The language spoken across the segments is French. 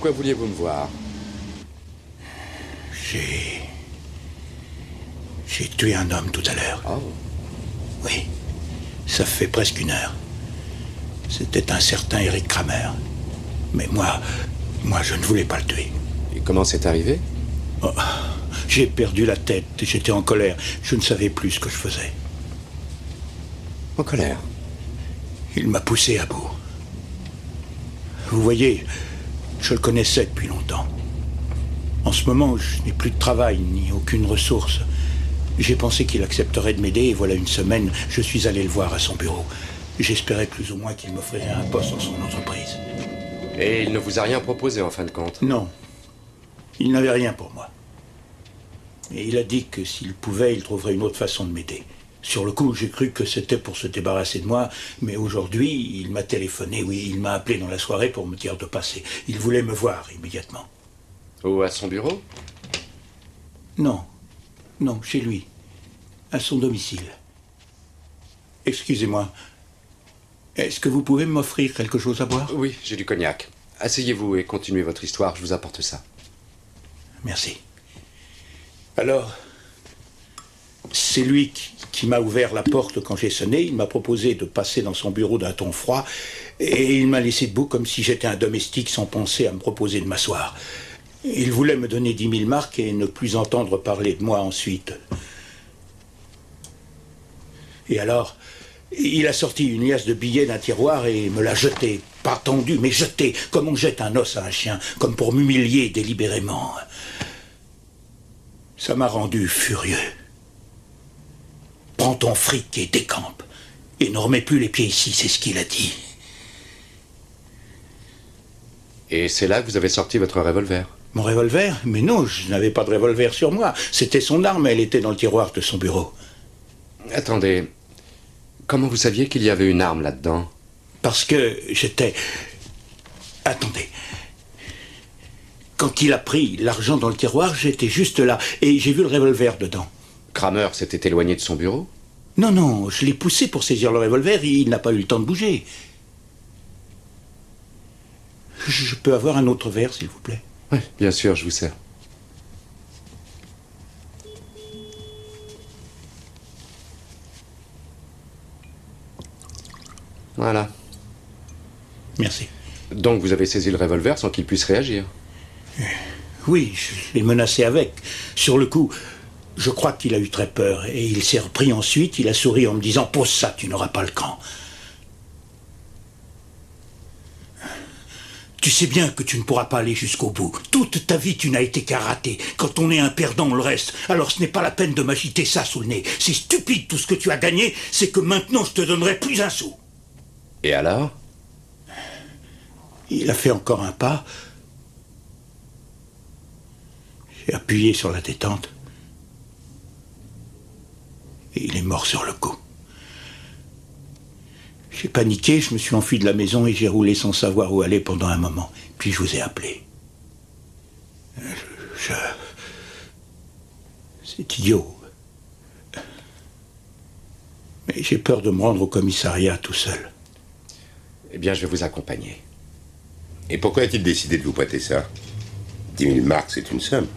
Pourquoi vouliez-vous me voir? J'ai tué un homme tout à l'heure. Oh. Oui, ça fait presque 1 heure. C'était un certain Eric Kramer. Mais moi, je ne voulais pas le tuer. Et comment c'est arrivé? Oh, j'ai perdu la tête, j'étais en colère. Je ne savais plus ce que je faisais. En colère? Il m'a poussé à bout. Vous voyez, je le connaissais depuis longtemps. En ce moment, je n'ai plus de travail, ni aucune ressource. J'ai pensé qu'il accepterait de m'aider, et voilà 1 semaine, je suis allé le voir à son bureau. J'espérais plus ou moins qu'il m'offrirait un poste dans son entreprise. Et il ne vous a rien proposé, en fin de compte? Non. Il n'avait rien pour moi. Et il a dit que s'il pouvait, il trouverait une autre façon de m'aider. Sur le coup, j'ai cru que c'était pour se débarrasser de moi, mais aujourd'hui, il m'a téléphoné, oui, il m'a appelé dans la soirée pour me dire de passer. Il voulait me voir immédiatement. Ou à son bureau? Non, chez lui, à son domicile. Excusez-moi, est-ce que vous pouvez m'offrir quelque chose à boire? Oui, j'ai du cognac. Asseyez-vous et continuez votre histoire, je vous apporte ça. Merci. Alors, c'est lui qui m'a ouvert la porte quand j'ai sonné. Il m'a proposé de passer dans son bureau d'un ton froid et il m'a laissé debout comme si j'étais un domestique sans penser à me proposer de m'asseoir. Il voulait me donner 10 000 marks et ne plus entendre parler de moi ensuite. Et alors, il a sorti une liasse de billets d'un tiroir et me l'a jeté. Pas tendu, mais jeté, comme on jette un os à un chien, comme pour m'humilier délibérément. Ça m'a rendu furieux. Prends ton fric et décampe. Et ne remets plus les pieds ici, c'est ce qu'il a dit. Et c'est là que vous avez sorti votre revolver? Mon revolver? Mais non, je n'avais pas de revolver sur moi. C'était son arme, elle était dans le tiroir de son bureau. Attendez, comment vous saviez qu'il y avait une arme là-dedans? Parce que j'étais... Attendez. Quand il a pris l'argent dans le tiroir, j'étais juste là, et j'ai vu le revolver dedans. Kramer s'était éloigné de son bureau? Non, je l'ai poussé pour saisir le revolver, et il n'a pas eu le temps de bouger. Je peux avoir un autre verre, s'il vous plaît? Oui, bien sûr, je vous sers. Voilà. Merci. Donc vous avez saisi le revolver sans qu'il puisse réagir? Oui, je l'ai menacé avec. Sur le coup, je crois qu'il a eu très peur. Et il s'est repris ensuite, il a souri en me disant « Pose ça, tu n'auras pas le camp. » Tu sais bien que tu ne pourras pas aller jusqu'au bout. Toute ta vie, tu n'as été qu'à rater. Quand on est un perdant, on le reste. Alors ce n'est pas la peine de m'agiter ça sous le nez. C'est stupide tout ce que tu as gagné, c'est que maintenant je te donnerai plus un sou. Et alors? Il a fait encore un pas. J'ai appuyé sur la détente. Et il est mort sur le coup. J'ai paniqué, je me suis enfui de la maison et j'ai roulé sans savoir où aller pendant un moment. Puis je vous ai appelé. C'est idiot. Mais j'ai peur de me rendre au commissariat tout seul. Eh bien, je vais vous accompagner. Et pourquoi a-t-il décidé de vous prêter ça? 10 000 marks, c'est une somme.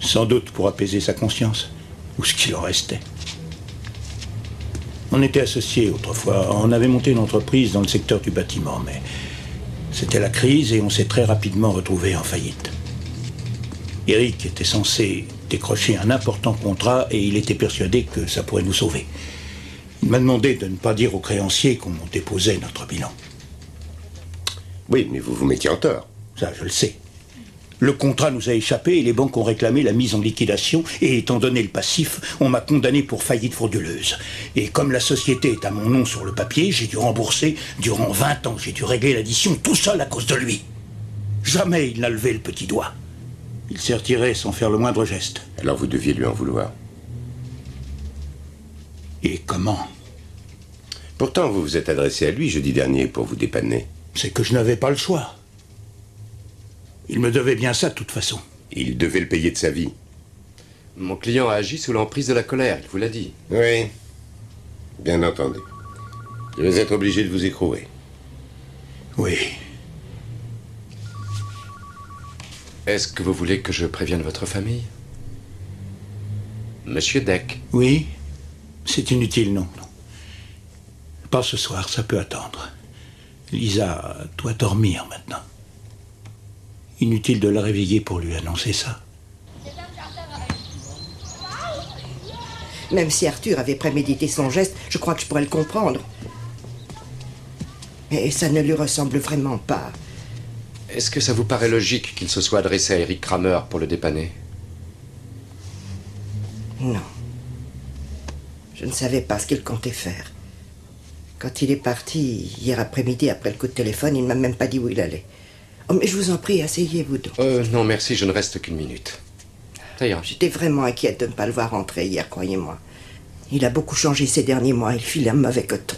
Sans doute pour apaiser sa conscience. Ou ce qu'il en restait. On était associés autrefois. On avait monté une entreprise dans le secteur du bâtiment, mais c'était la crise et on s'est très rapidement retrouvés en faillite. Eric était censé décrocher un important contrat et il était persuadé que ça pourrait nous sauver. Il m'a demandé de ne pas dire aux créanciers qu'on déposait notre bilan. Oui, mais vous vous mettiez en tort. Ça, je le sais. Le contrat nous a échappé et les banques ont réclamé la mise en liquidation et étant donné le passif, on m'a condamné pour faillite frauduleuse. Et comme la société est à mon nom sur le papier, j'ai dû rembourser durant 20 ans. J'ai dû régler l'addition tout seul à cause de lui. Jamais il n'a levé le petit doigt. Il s'est retiré sans faire le moindre geste. Alors vous deviez lui en vouloir. Et comment? Pourtant, vous vous êtes adressé à lui jeudi dernier pour vous dépanner. C'est que je n'avais pas le choix. Il me devait bien ça de toute façon. Il devait le payer de sa vie. Mon client a agi sous l'emprise de la colère, il vous l'a dit. Oui, bien entendu. Je vais être obligé de vous écrouer. Oui. Est-ce que vous voulez que je prévienne votre famille? Monsieur Deck. Oui, c'est inutile, non. Pas ce soir, ça peut attendre. Lisa doit dormir maintenant. Inutile de la réveiller pour lui annoncer ça. Même si Arthur avait prémédité son geste, je crois que je pourrais le comprendre. Mais ça ne lui ressemble vraiment pas. Est-ce que ça vous paraît logique qu'il se soit adressé à Eric Kramer pour le dépanner? Non. Je ne savais pas ce qu'il comptait faire. Quand il est parti hier après-midi, après le coup de téléphone, il ne m'a même pas dit où il allait. Oh, mais je vous en prie, asseyez-vous donc. Non, merci, je ne reste qu'une minute. Ça ira. J'étais vraiment inquiète de ne pas le voir rentrer hier, croyez-moi. Il a beaucoup changé ces derniers mois, il file un mauvais coton.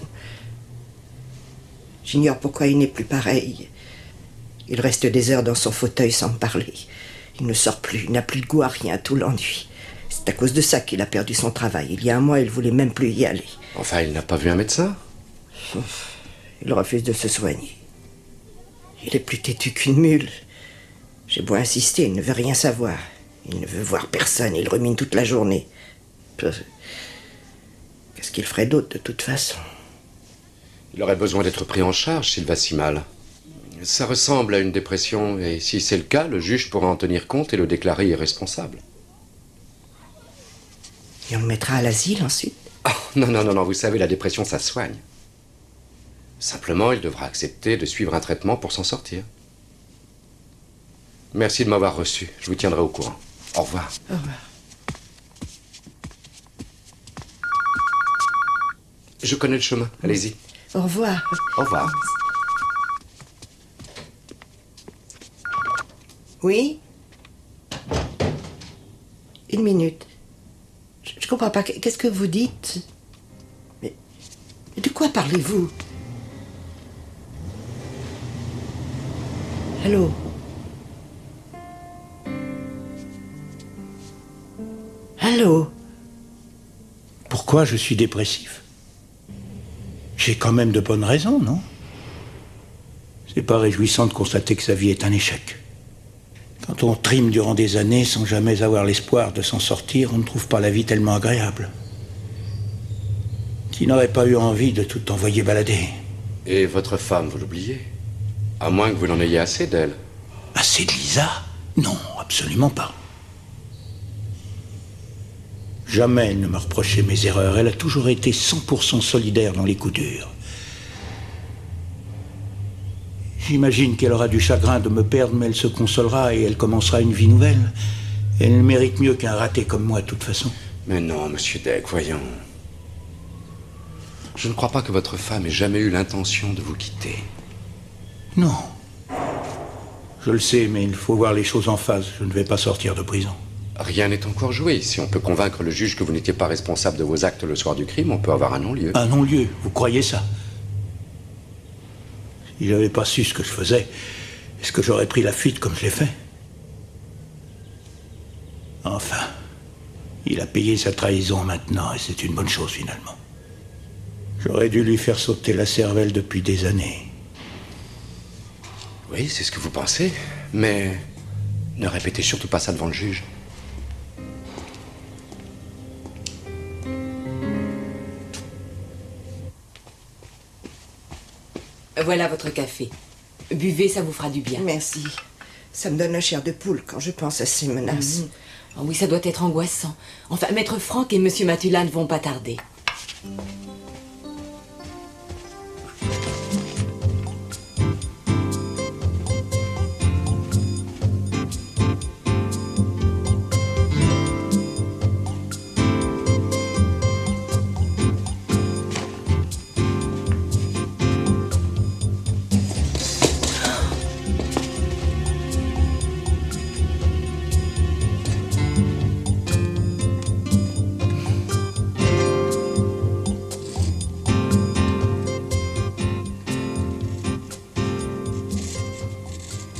J'ignore pourquoi il n'est plus pareil. Il reste des heures dans son fauteuil sans me parler. Il ne sort plus, il n'a plus de goût à rien, tout l'ennuie. C'est à cause de ça qu'il a perdu son travail. Il y a un mois, il voulait même plus y aller. Enfin, il n'a pas vu un médecin? Il refuse de se soigner. Il est plus têtu qu'une mule. J'ai beau insister, il ne veut rien savoir. Il ne veut voir personne, il rumine toute la journée. Qu'est-ce qu'il ferait d'autre, de toute façon? Il aurait besoin d'être pris en charge s'il va si mal. Ça ressemble à une dépression, et si c'est le cas, le juge pourra en tenir compte et le déclarer irresponsable. Et on le mettra à l'asile ensuite? Oh, non, vous savez, la dépression, ça se soigne. Simplement, il devra accepter de suivre un traitement pour s'en sortir. Merci de m'avoir reçu, je vous tiendrai au courant. Au revoir. Au revoir. Je connais le chemin, allez-y. Au revoir. Au revoir. Oui? Une minute. Je comprends pas. Qu'est-ce que vous dites? Mais de quoi parlez-vous? Allô? Allô? Pourquoi je suis dépressif? J'ai quand même de bonnes raisons, non? C'est pas réjouissant de constater que sa vie est un échec. Quand on trime durant des années sans jamais avoir l'espoir de s'en sortir, on ne trouve pas la vie tellement agréable. Qui n'aurait pas eu envie de tout envoyer balader? Et votre femme, vous l'oubliez? À moins que vous n'en ayez assez d'elle. Assez de Lisa? Non, absolument pas. Jamais elle ne m'a reproché mes erreurs. Elle a toujours été 100% solidaire dans les coups durs. J'imagine qu'elle aura du chagrin de me perdre, mais elle se consolera et elle commencera une vie nouvelle. Elle mérite mieux qu'un raté comme moi, de toute façon. Mais non, monsieur Deck, voyons. Je ne crois pas que votre femme ait jamais eu l'intention de vous quitter. Non. Je le sais, mais il faut voir les choses en face. Je ne vais pas sortir de prison. Rien n'est encore joué. Si on peut convaincre le juge que vous n'étiez pas responsable de vos actes le soir du crime, on peut avoir un non-lieu. Un non-lieu? Vous croyez ça? Si j'avais pas su ce que je faisais, est-ce que j'aurais pris la fuite comme je l'ai fait? Enfin, il a payé sa trahison maintenant, et c'est une bonne chose finalement. J'aurais dû lui faire sauter la cervelle depuis des années. Oui, c'est ce que vous pensez, mais ne répétez surtout pas ça devant le juge. Voilà votre café. Buvez, ça vous fera du bien. Merci. Ça me donne la chair de poule quand je pense à ces menaces. Oh oui, ça doit être angoissant. Enfin, Maître Franck et Monsieur Matula ne vont pas tarder.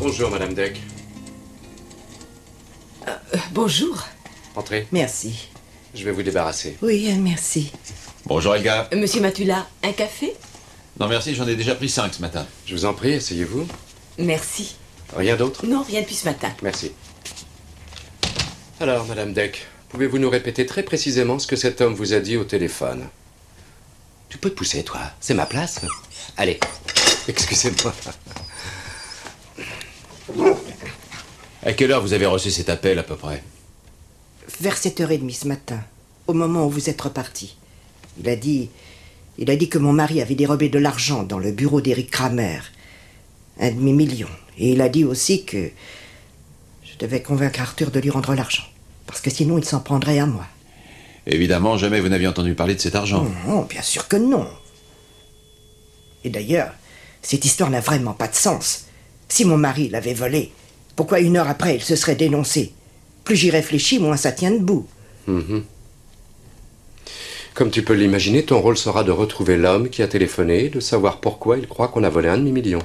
Bonjour, Madame Deck. Bonjour. Entrez, Merci. je vais vous débarrasser. Oui, merci. Bonjour Elga. Monsieur Matula, un café? Non merci, j'en ai déjà pris 5 ce matin. Je vous en prie, asseyez-vous. Merci. Rien d'autre? Non, rien depuis ce matin. Merci. Alors, Madame Deck, pouvez-vous nous répéter très précisément ce que cet homme vous a dit au téléphone? Tu peux te pousser, toi. C'est ma place. Allez. Excusez-moi. À quelle heure vous avez reçu cet appel, à peu près? Vers 7h30 ce matin, au moment où vous êtes reparti. Il a dit que mon mari avait dérobé de l'argent dans le bureau d'Eric Kramer. 1,5 million. Et il a dit aussi que je devais convaincre Arthur de lui rendre l'argent. Parce que sinon, il s'en prendrait à moi. Évidemment, jamais vous n'aviez entendu parler de cet argent. Non, bien sûr que non. Et d'ailleurs, cette histoire n'a vraiment pas de sens. Si mon mari l'avait volé, pourquoi 1 heure après, il se serait dénoncé? Plus j'y réfléchis, moins ça tient debout. Comme tu peux l'imaginer, ton rôle sera de retrouver l'homme qui a téléphoné, de savoir pourquoi il croit qu'on a volé 1,5 million.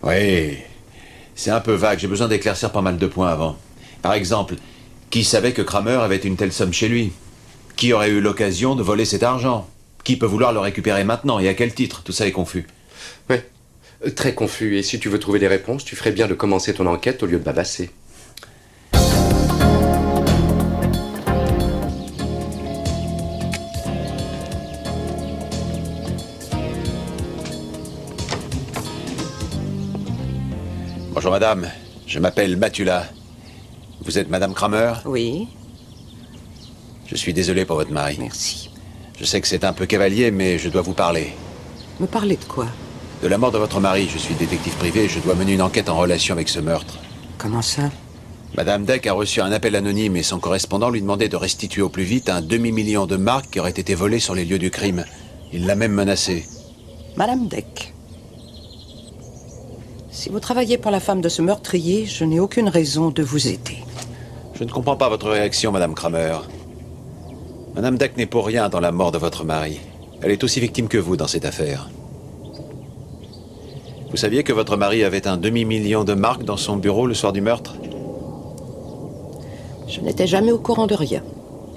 Oui, c'est un peu vague. J'ai besoin d'éclaircir pas mal de points avant. Par exemple, qui savait que Kramer avait une telle somme chez lui? Qui aurait eu l'occasion de voler cet argent? Qui peut vouloir le récupérer maintenant et à quel titre? Tout ça est confus. Oui, très confus. Et si tu veux trouver des réponses, tu ferais bien de commencer ton enquête au lieu de bavasser. Bonjour madame, je m'appelle Matula. Vous êtes madame Kramer? Oui, Je suis désolé pour votre mari. merci. Je sais que c'est un peu cavalier, mais je dois vous parler. Me parler de quoi? De la mort de votre mari, je suis détective privé et je dois mener une enquête en relation avec ce meurtre. Comment ça? Madame Deck a reçu un appel anonyme et son correspondant lui demandait de restituer au plus vite un demi-million de marques qui auraient été volées sur les lieux du crime. Il l'a même menacée. Madame Deck. Si vous travaillez pour la femme de ce meurtrier, je n'ai aucune raison de vous aider. Je ne comprends pas votre réaction, madame Kramer. Madame Deck n'est pour rien dans la mort de votre mari. Elle est aussi victime que vous dans cette affaire. Vous saviez que votre mari avait un demi-million de marques dans son bureau le soir du meurtre? Je n'étais jamais au courant de rien.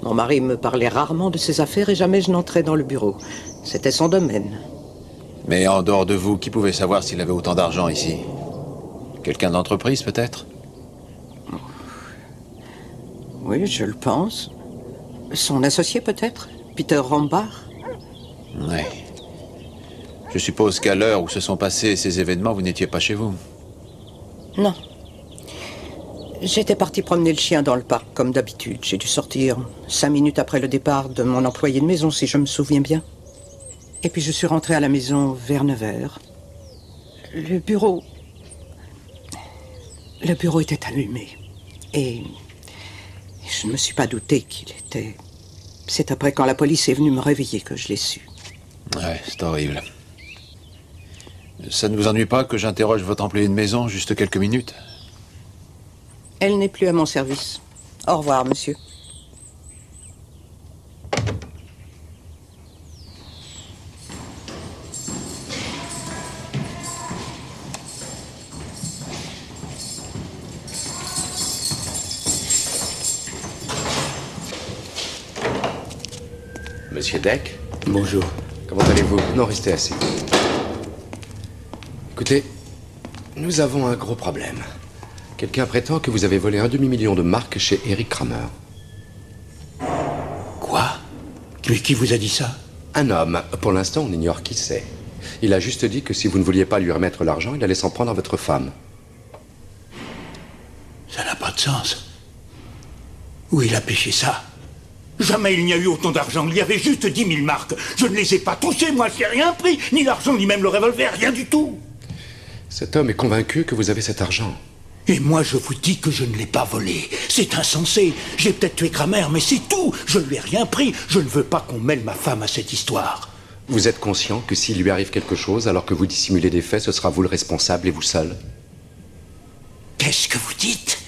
Mon mari me parlait rarement de ses affaires et jamais je n'entrais dans le bureau. C'était son domaine. Mais en dehors de vous, qui pouvait savoir s'il avait autant d'argent ici? Quelqu'un d'entreprise, peut-être? Oui, je le pense. Son associé, peut-être? Peter Rombach? Oui. Je suppose qu'à l'heure où se sont passés ces événements, vous n'étiez pas chez vous. Non. J'étais partie promener le chien dans le parc, comme d'habitude. J'ai dû sortir 5 minutes après le départ de mon employé de maison, si je me souviens bien. Et puis je suis rentrée à la maison vers 9h. Le bureau était allumé. Et je ne me suis pas douté qu'il était... C'est après, quand la police est venue me réveiller, que je l'ai su. Ouais, c'est horrible. Ça ne vous ennuie pas que j'interroge votre employé de maison juste quelques minutes? Elle n'est plus à mon service. Au revoir, monsieur. Monsieur Deck? Bonjour. Comment allez-vous? Non, restez assis. Écoutez, nous avons un gros problème. Quelqu'un prétend que vous avez volé un demi-million de marques chez Eric Kramer. Quoi? Mais qui vous a dit ça? Un homme. Pour l'instant, on ignore qui c'est. Il a juste dit que si vous ne vouliez pas lui remettre l'argent, il allait s'en prendre à votre femme. Ça n'a pas de sens. Où il a pêché ça? Jamais il n'y a eu autant d'argent. Il y avait juste 10 000 marques. Je ne les ai pas touchées, moi. Je n'ai rien pris. Ni l'argent, ni même le revolver. Rien du tout. Cet homme est convaincu que vous avez cet argent. Et moi, je vous dis que je ne l'ai pas volé. C'est insensé. J'ai peut-être tué Kramer, mais c'est tout. Je ne lui ai rien pris. Je ne veux pas qu'on mêle ma femme à cette histoire. Vous êtes conscient que s'il lui arrive quelque chose, alors que vous dissimulez des faits, ce sera vous le responsable et vous seul? Qu'est-ce que vous dites?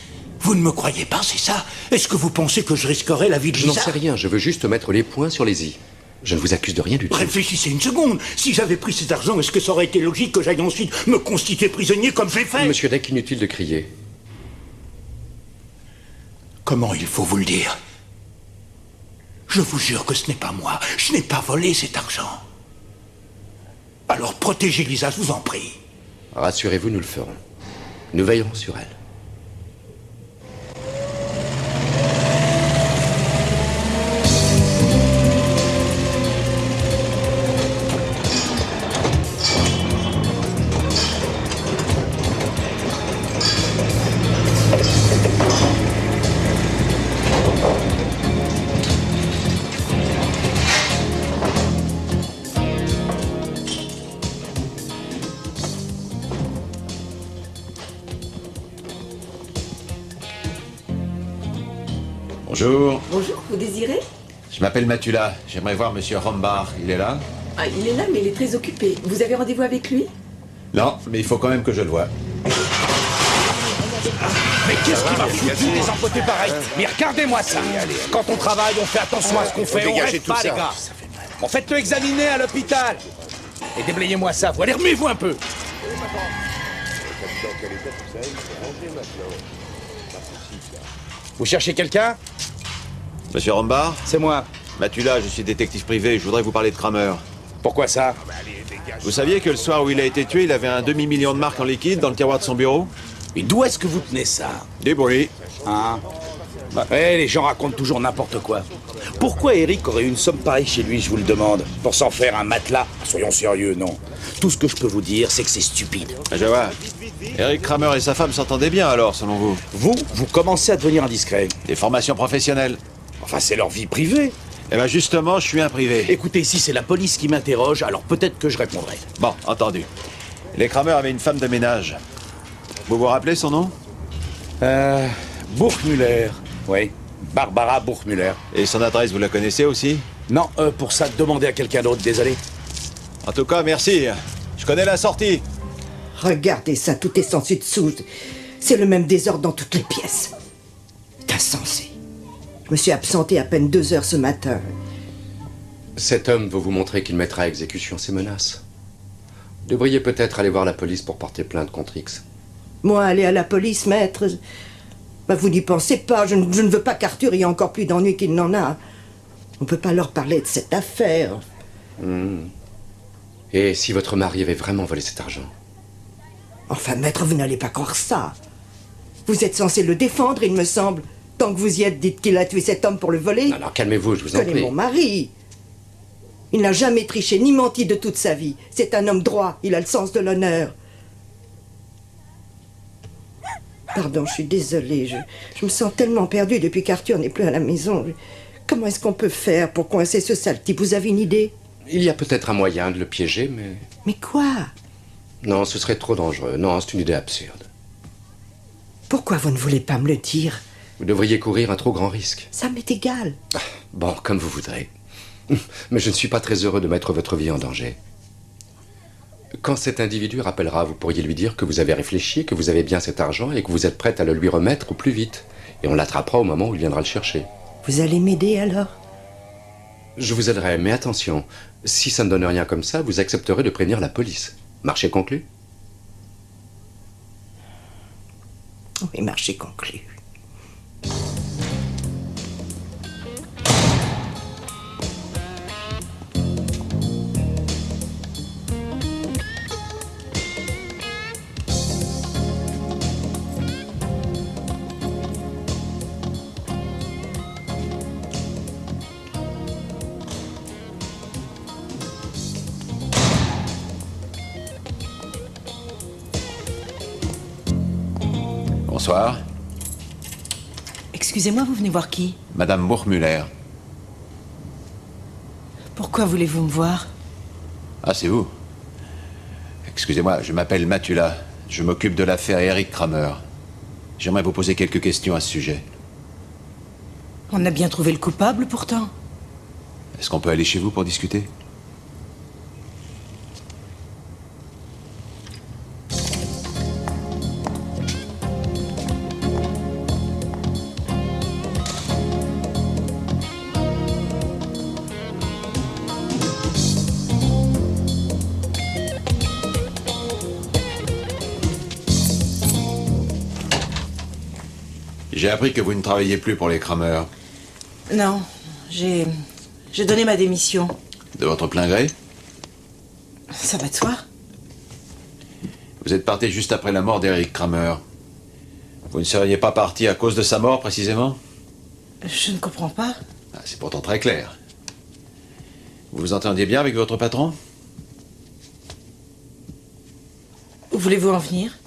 Vous ne me croyez pas, c'est ça? Est-ce que vous pensez que je risquerais la vie de Je n'en Lisa? sais rien, je veux juste mettre les points sur les i. Je ne vous accuse de rien du tout. Réfléchissez une seconde. Si j'avais pris cet argent, est-ce que ça aurait été logique que j'aille ensuite me constituer prisonnier comme j'ai fait? Monsieur Deck, inutile de crier. Comment il faut vous le dire? Je vous jure que ce n'est pas moi. Je n'ai pas volé cet argent. Alors protégez Lisa, je vous en prie. Rassurez-vous, nous le ferons. Nous veillerons sur elle. Bonjour. Bonjour, vous désirez? Je m'appelle Matula. J'aimerais voir Monsieur Rombar. Il est là? Ah, il est là, mais il est très occupé. Vous avez rendez-vous avec lui? Non, mais il faut quand même que je le voie. Mais qu'est-ce qui m'a foutu des empotés pareils? Mais regardez-moi ça. Quand on travaille, on fait attention à ce qu'on fait. On rêve pas, les gars. Bon, faites-le examiner à l'hôpital. Et déblayez-moi ça. Allez, remuez-vous un peu. Vous cherchez quelqu'un? Monsieur Rombar? C'est moi. Matula, je suis détective privé. Je voudrais vous parler de Kramer. Pourquoi ça? Vous saviez que le soir où il a été tué, il avait un demi-million de marques en liquide dans le tiroir de son bureau? Mais d'où est-ce que vous tenez ça? Des bruits. Hein? Ouais, les gens racontent toujours n'importe quoi. Pourquoi Eric aurait une somme pareille chez lui, je vous le demande? Pour s'en faire un matelas? Soyons sérieux, non. Tout ce que je peux vous dire, c'est que c'est stupide. Je vois. Eric Kramer et sa femme s'entendaient bien alors, selon vous? Vous commencez à devenir indiscret. Des formations professionnelles. Enfin, c'est leur vie privée. Eh ben justement, je suis un privé. Écoutez, si c'est la police qui m'interroge, alors peut-être que je répondrai. Bon, entendu. Les Kramer avaient une femme de ménage. Vous vous rappelez son nom? Buchmüller. Oui, Barbara Buchmüller. Et son adresse, vous la connaissez aussi? Non, pour ça, demandez à quelqu'un d'autre, désolé. En tout cas, merci. Je connais la sortie. Regardez ça, tout est sans dessus. C'est le même désordre dans toutes les pièces. C'est insensé. Je me suis absenté à peine 2 heures ce matin. Cet homme veut vous montrer qu'il mettra à exécution ses menaces. Vous devriez peut-être aller voir la police pour porter plainte contre X. Moi, aller à la police, maître... Bah, vous n'y pensez pas. Je ne veux pas qu'Arthur ait encore plus d'ennuis qu'il n'en a. On ne peut pas leur parler de cette affaire. Et si votre mari avait vraiment volé cet argent? Enfin, maître, vous n'allez pas croire ça. Vous êtes censé le défendre, il me semble. Tant que vous y êtes, dites qu'il a tué cet homme pour le voler. Alors calmez-vous, je vous en Je connais prie. mon mari. Il n'a jamais triché ni menti de toute sa vie. C'est un homme droit, il a le sens de l'honneur. Pardon, je suis désolée. Je me sens tellement perdue depuis qu'Arthur n'est plus à la maison. Comment est-ce qu'on peut faire pour coincer ce sale type? Vous avez une idée? Il y a peut-être un moyen de le piéger, mais... Mais quoi? Non, ce serait trop dangereux. Non, c'est une idée absurde. Pourquoi vous ne voulez pas me le dire? Vous devriez courir un trop grand risque. Ça m'est égal. Bon, comme vous voudrez. Mais je ne suis pas très heureux de mettre votre vie en danger. Quand cet individu rappellera, vous pourriez lui dire que vous avez réfléchi, que vous avez bien cet argent et que vous êtes prête à le lui remettre au plus vite. Et on l'attrapera au moment où il viendra le chercher. Vous allez m'aider alors? Je vous aiderai, mais attention, si ça ne donne rien comme ça, vous accepterez de prévenir la police. Marché conclu? Oui, marché conclu. Bonsoir. Excusez-moi, vous venez voir qui? Madame Buchmüller. Pourquoi voulez-vous me voir? Ah, c'est vous? Excusez-moi, je m'appelle Matula. Je m'occupe de l'affaire Eric Kramer. J'aimerais vous poser quelques questions à ce sujet. On a bien trouvé le coupable, pourtant. Est-ce qu'on peut aller chez vous pour discuter? J'ai appris que vous ne travaillez plus pour les Kramer. Non, j'ai donné ma démission. De votre plein gré? Ça va de soi. Vous êtes parti juste après la mort d'Eric Kramer. Vous ne seriez pas parti à cause de sa mort, précisément? Je ne comprends pas. Ah, c'est pourtant très clair. Vous vous entendiez bien avec votre patron? Où voulez-vous en venir?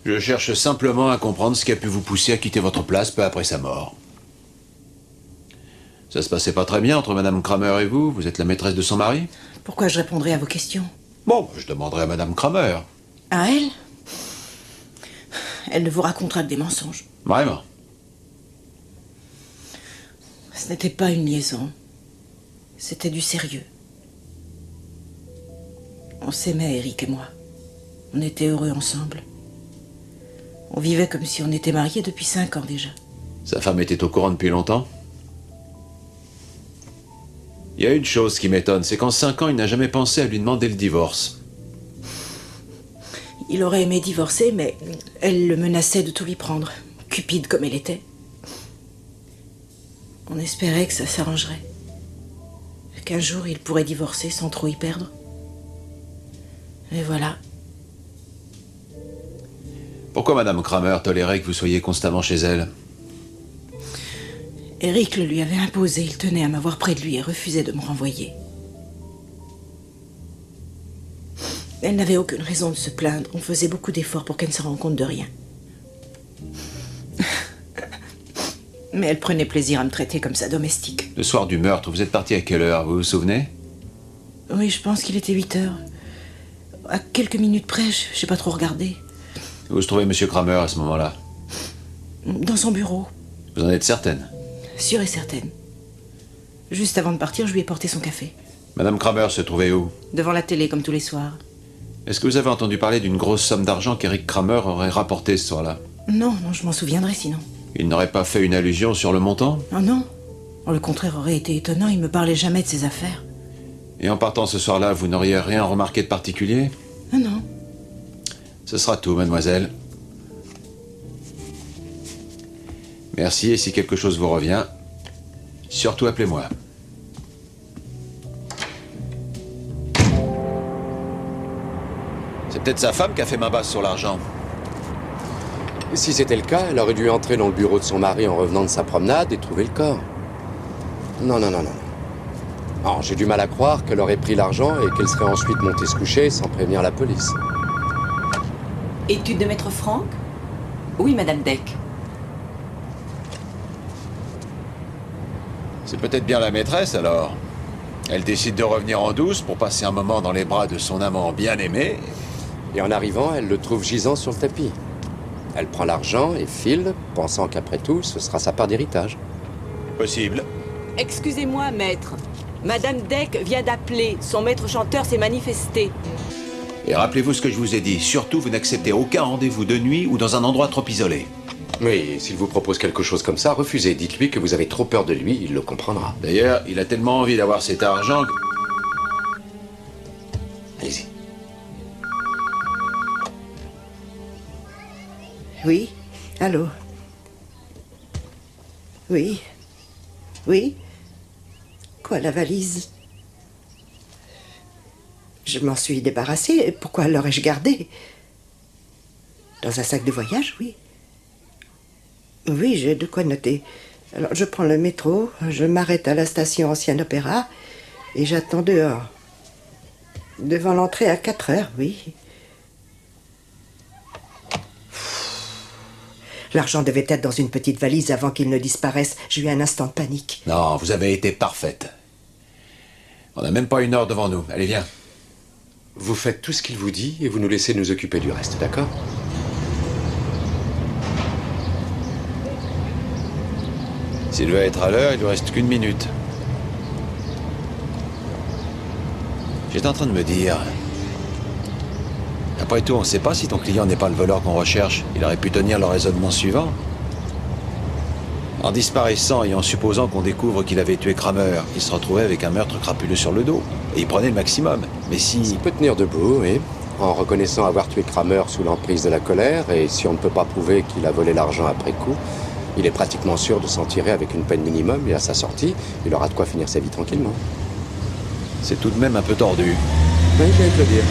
Je cherche simplement à comprendre ce qui a pu vous pousser à quitter votre place peu après sa mort. Ça se passait pas très bien entre Madame Kramer et vous? Vous êtes la maîtresse de son mari? Pourquoi je répondrai à vos questions? Bon, je demanderai à Madame Kramer. À elle? Elle ne vous racontera que des mensonges. Vraiment? Ce n'était pas une liaison. C'était du sérieux. On s'aimait, Eric et moi. On était heureux ensemble. On vivait comme si on était mariés depuis 5 ans déjà. Sa femme était au courant depuis longtemps? Il y a une chose qui m'étonne, c'est qu'en 5 ans, il n'a jamais pensé à lui demander le divorce. Il aurait aimé divorcer, mais elle le menaçait de tout lui prendre, cupide comme elle était. On espérait que ça s'arrangerait. Qu'un jour, il pourrait divorcer sans trop y perdre. Et voilà. Pourquoi Madame Kramer tolérait que vous soyez constamment chez elle? Eric le lui avait imposé. Il tenait à m'avoir près de lui et refusait de me renvoyer. Elle n'avait aucune raison de se plaindre. On faisait beaucoup d'efforts pour qu'elle ne se rende compte de rien. Mais elle prenait plaisir à me traiter comme sa domestique. Le soir du meurtre, vous êtes parti à quelle heure, vous vous souvenez? Oui, je pense qu'il était 8 heures. À quelques minutes près, je n'ai pas trop regardé. Où se trouvait Monsieur Kramer à ce moment-là? Dans son bureau. Vous en êtes certaine? Sûre et certaine. Juste avant de partir, je lui ai porté son café. Madame Kramer se trouvait où? Devant la télé, comme tous les soirs. Est-ce que vous avez entendu parler d'une grosse somme d'argent qu'Eric Kramer aurait rapportée ce soir-là? Non, je m'en souviendrai sinon. Il n'aurait pas fait une allusion sur le montant? Oh non. Le contraire aurait été étonnant, il me parlait jamais de ses affaires. Et en partant ce soir-là, vous n'auriez rien remarqué de particulier? Ah non. Ce sera tout, mademoiselle. Merci, et si quelque chose vous revient, surtout appelez-moi. C'est peut-être sa femme qui a fait main basse sur l'argent. Si c'était le cas, elle aurait dû entrer dans le bureau de son mari en revenant de sa promenade et trouver le corps. Non. Non, j'ai du mal à croire qu'elle aurait pris l'argent et qu'elle serait ensuite montée se coucher sans prévenir la police. Étude de maître Franck? Oui, Madame Deck. C'est peut-être bien la maîtresse, alors. Elle décide de revenir en douce pour passer un moment dans les bras de son amant bien-aimé. Et en arrivant, elle le trouve gisant sur le tapis. Elle prend l'argent et file, pensant qu'après tout, ce sera sa part d'héritage. Possible. Excusez-moi, maître. Madame Deck vient d'appeler. Son maître chanteur s'est manifesté. Et rappelez-vous ce que je vous ai dit. Surtout, vous n'acceptez aucun rendez-vous de nuit ou dans un endroit trop isolé. Oui, s'il vous propose quelque chose comme ça, refusez. Dites-lui que vous avez trop peur de lui, il le comprendra. D'ailleurs, il a tellement envie d'avoir cet argent que... Allez-y. Oui? Allô? Oui? Oui? Quoi, la valise? Je m'en suis débarrassée. Pourquoi l'aurais-je gardée? Dans un sac de voyage, oui. Oui, j'ai de quoi noter. Alors, je prends le métro, je m'arrête à la station Ancien Opéra et j'attends dehors. Devant l'entrée à 4 heures, oui. L'argent devait être dans une petite valise avant qu'il ne disparaisse. J'ai eu un instant de panique. Non, vous avez été parfaite. On n'a même pas une heure devant nous. Allez, viens. Vous faites tout ce qu'il vous dit et vous nous laissez nous occuper du reste, d'accord? S'il veut être à l'heure, il lui reste qu'1 minute. J'étais en train de me dire... Après tout, on ne sait pas si ton client n'est pas le voleur qu'on recherche. Il aurait pu tenir le raisonnement suivant. En disparaissant et en supposant qu'on découvre qu'il avait tué Kramer, il se retrouvait avec un meurtre crapuleux sur le dos. Et il prenait le maximum. Mais si... Il peut tenir debout, oui. En reconnaissant avoir tué Kramer sous l'emprise de la colère, et si on ne peut pas prouver qu'il a volé l'argent après coup, il est pratiquement sûr de s'en tirer avec une peine minimum, et à sa sortie, il aura de quoi finir sa vie tranquillement. C'est tout de même un peu tordu. Oui, je viens de le dire.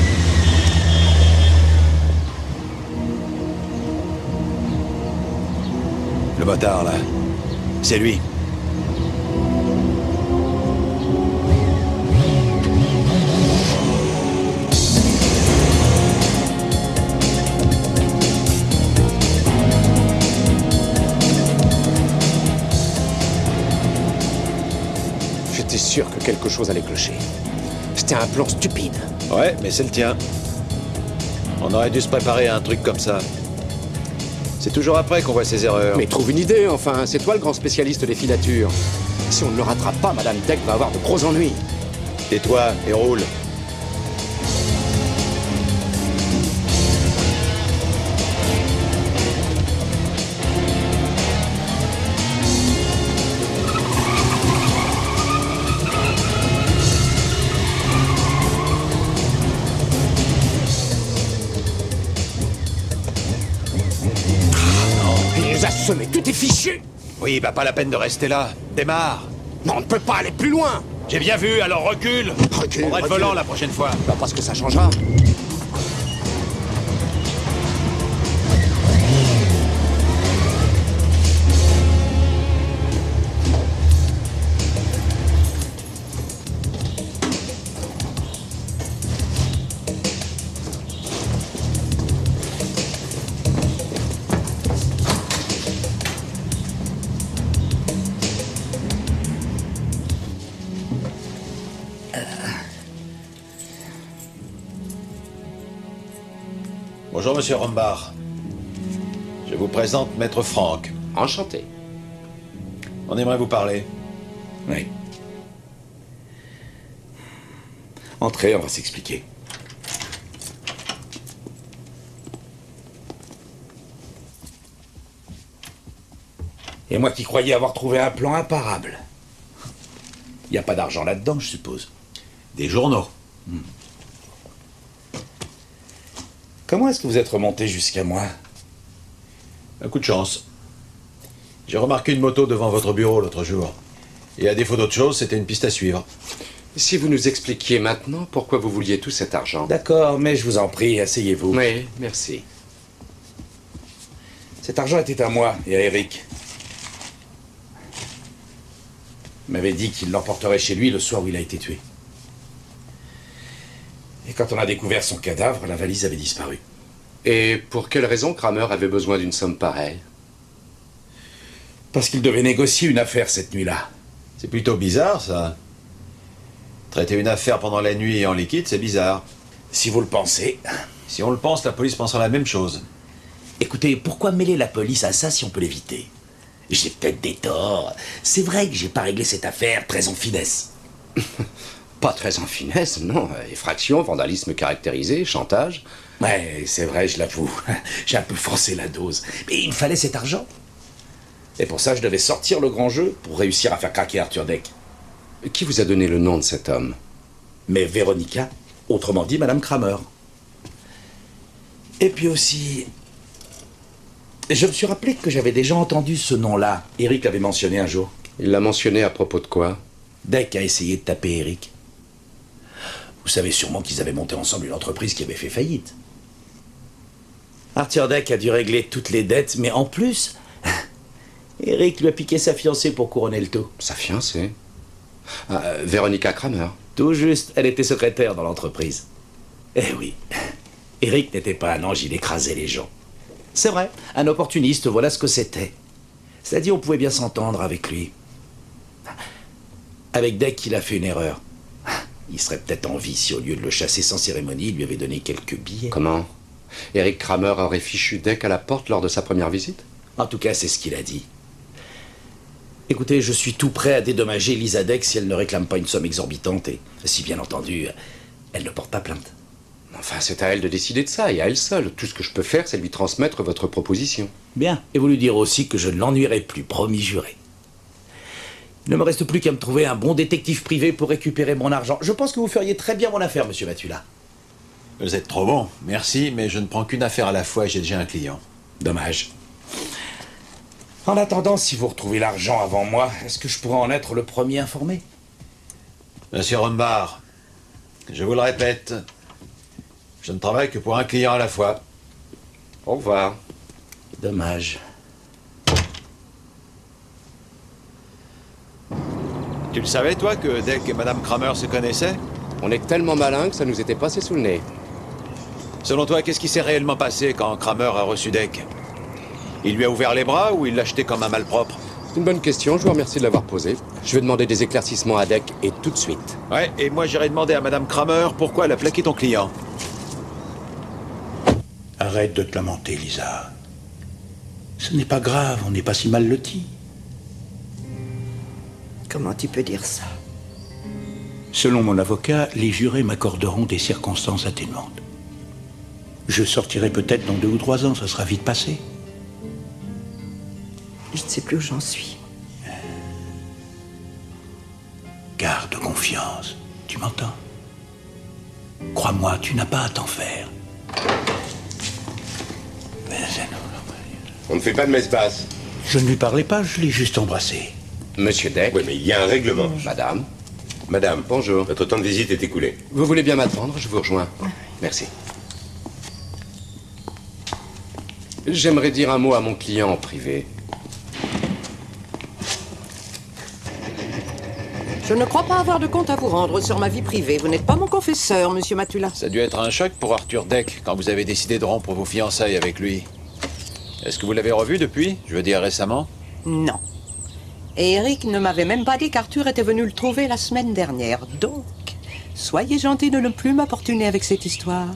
motard, là. C'est lui. J'étais sûr que quelque chose allait clocher. C'était un plan stupide. Ouais, mais c'est le tien. On aurait dû se préparer à un truc comme ça. C'est toujours après qu'on voit ses erreurs. Mais trouve une idée, enfin. C'est toi le grand spécialiste des filatures. Si on ne le rattrape pas, Madame Deck va avoir de gros ennuis. Tais-toi et roule. Mais tout est fichu. Oui, bah pas la peine de rester là. Démarre. Non, on ne peut pas aller plus loin. J'ai bien vu, alors recule. Recule, On va être recule. volant la prochaine fois. Bah, parce que ça changera. Bonjour, monsieur Rombach. Je vous présente Maître Franck. Enchanté. On aimerait vous parler. Oui. Entrez, on va s'expliquer. Et moi qui croyais avoir trouvé un plan imparable. Il n'y a pas d'argent là-dedans, je suppose. Des journaux. Comment est-ce que vous êtes remonté jusqu'à moi? Un coup de chance. J'ai remarqué une moto devant votre bureau l'autre jour. Et à défaut d'autre chose, c'était une piste à suivre. Si vous nous expliquiez maintenant pourquoi vous vouliez tout cet argent. D'accord, mais je vous en prie, asseyez-vous. Oui, merci. Cet argent était à moi et à Eric. Il m'avait dit qu'il l'emporterait chez lui le soir où il a été tué. Et quand on a découvert son cadavre, la valise avait disparu. Et pour quelle raison Kramer avait besoin d'une somme pareille? Parce qu'il devait négocier une affaire cette nuit-là. C'est plutôt bizarre, ça. Traiter une affaire pendant la nuit et en liquide, c'est bizarre. Si vous le pensez. Si on le pense, la police pensera la même chose. Écoutez, pourquoi mêler la police à ça si on peut l'éviter? J'ai peut-être des torts. C'est vrai que j'ai pas réglé cette affaire très en finesse. Pas très en finesse, non. Effraction, vandalisme caractérisé, chantage. Ouais, c'est vrai, je l'avoue. J'ai un peu forcé la dose. Mais il me fallait cet argent. Et pour ça, je devais sortir le grand jeu pour réussir à faire craquer Arthur Deck. Qui vous a donné le nom de cet homme? Mais Véronica, autrement dit Madame Kramer. Et puis aussi, je me suis rappelé que j'avais déjà entendu ce nom-là. Eric l'avait mentionné un jour. Il l'a mentionné à propos de quoi? Deck a essayé de taper Eric. Vous savez sûrement qu'ils avaient monté ensemble une entreprise qui avait fait faillite. Arthur Deck a dû régler toutes les dettes, mais en plus, Eric lui a piqué sa fiancée pour couronner le tout. Sa fiancée? Véronica Kramer. Tout juste, elle était secrétaire dans l'entreprise. Eh oui, Eric n'était pas un ange, il écrasait les gens. C'est vrai, un opportuniste, voilà ce que c'était. C'est-à-dire, on pouvait bien s'entendre avec lui. Avec Deck, il a fait une erreur. Il serait peut-être en vie si, au lieu de le chasser sans cérémonie, il lui avait donné quelques billets. Comment? Eric Kramer aurait fichu Deck à la porte lors de sa première visite? En tout cas, c'est ce qu'il a dit. Écoutez, je suis tout prêt à dédommager Lisa Deck si elle ne réclame pas une somme exorbitante et si, bien entendu, elle ne porte pas plainte. Enfin, c'est à elle de décider de ça, et à elle seule. Tout ce que je peux faire, c'est lui transmettre votre proposition. Bien. Et vous lui dire aussi que je ne l'ennuierai plus, promis juré. Il ne me reste plus qu'à me trouver un bon détective privé pour récupérer mon argent. Je pense que vous feriez très bien mon affaire, monsieur Matula. Vous êtes trop bon, merci, mais je ne prends qu'une affaire à la fois et j'ai déjà un client. Dommage. En attendant, si vous retrouvez l'argent avant moi, est-ce que je pourrais en être le premier informé? Monsieur Rombach, je vous le répète, je ne travaille que pour un client à la fois. Au revoir. Dommage. Tu le savais, toi, que Deck et Madame Kramer se connaissaient? On est tellement malin que ça nous était passé sous le nez. Selon toi, qu'est-ce qui s'est réellement passé quand Kramer a reçu Deck? Il lui a ouvert les bras ou il l'a jeté comme un malpropre? C'est une bonne question, je vous remercie de l'avoir posée. Je vais demander des éclaircissements à Deck et tout de suite. Ouais, et moi j'irai demander à Madame Kramer pourquoi elle a plaqué ton client. Arrête de te lamenter, Lisa. Ce n'est pas grave, on n'est pas si mal lotis. Comment tu peux dire ça? Selon mon avocat, les jurés m'accorderont des circonstances atténuantes. Je sortirai peut-être dans 2 ou 3 ans, ça sera vite passé. Je ne sais plus où j'en suis. Garde confiance, tu m'entends? Crois-moi, tu n'as pas à t'en faire. On ne fait pas de messe basse. Je ne lui parlais pas, je l'ai juste embrassé. Monsieur Deck. Oui, mais il y a un règlement. Madame. Madame, bonjour. Votre temps de visite est écoulé. Vous voulez bien m'attendre, je vous rejoins. Merci. J'aimerais dire un mot à mon client en privé. Je ne crois pas avoir de compte à vous rendre sur ma vie privée. Vous n'êtes pas mon confesseur, monsieur Matula. Ça a dû être un choc pour Arthur Deck quand vous avez décidé de rompre vos fiançailles avec lui. Est-ce que vous l'avez revu depuis? Je veux dire récemment? Non. Et Eric ne m'avait même pas dit qu'Arthur était venu le trouver la semaine dernière. Donc, soyez gentil de ne plus m'importuner avec cette histoire.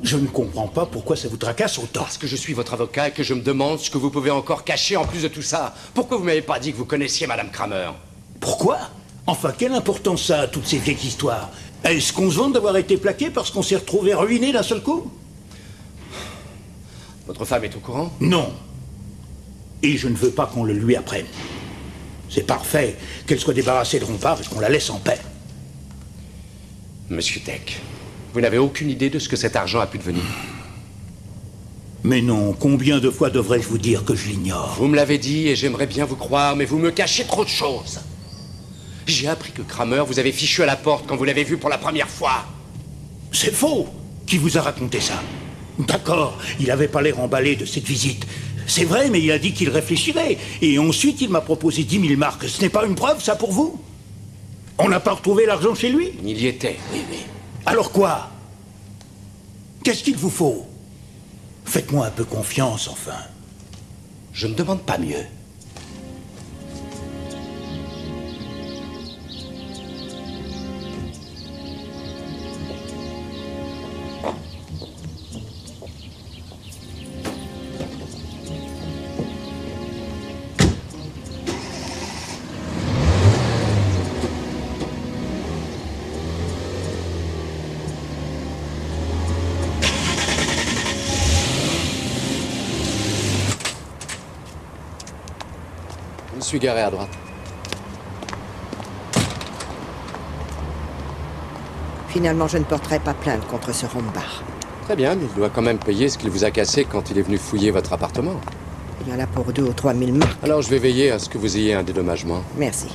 Je ne comprends pas pourquoi ça vous tracasse autant. Parce que je suis votre avocat et que je me demande ce que vous pouvez encore cacher en plus de tout ça. Pourquoi vous m'avez pas dit que vous connaissiez Madame Kramer? Pourquoi? Enfin, quelle importance ça a, toutes ces vieilles histoires? Est-ce qu'on se vante d'avoir été plaqué parce qu'on s'est retrouvé ruiné d'un seul coup? Votre femme est au courant? Non. Et je ne veux pas qu'on le lui apprenne. C'est parfait qu'elle soit débarrassée de Rompard et qu'on la laisse en paix. Monsieur Deck, vous n'avez aucune idée de ce que cet argent a pu devenir. Mais non, combien de fois devrais-je vous dire que je l'ignore? Vous me l'avez dit et j'aimerais bien vous croire, mais vous me cachez trop de choses. J'ai appris que Kramer vous avait fichu à la porte quand vous l'avez vu pour la première fois. C'est faux! Qui vous a raconté ça? D'accord, il avait pas l'air emballé de cette visite. C'est vrai, mais il a dit qu'il réfléchirait. Et ensuite, il m'a proposé 10 000 marques. Ce n'est pas une preuve, ça, pour vous? On n'a pas retrouvé l'argent chez lui? Il y était, oui, oui. Alors quoi? Qu'est-ce qu'il vous faut? Faites-moi un peu confiance, enfin. Je ne demande pas mieux. Je suis garé à droite. Finalement, je ne porterai pas plainte contre ce Rombard. Très bien, mais il doit quand même payer ce qu'il vous a cassé quand il est venu fouiller votre appartement. Il y en a pour 2 ou 3 000 marques. Alors je vais veiller à ce que vous ayez un dédommagement. Merci.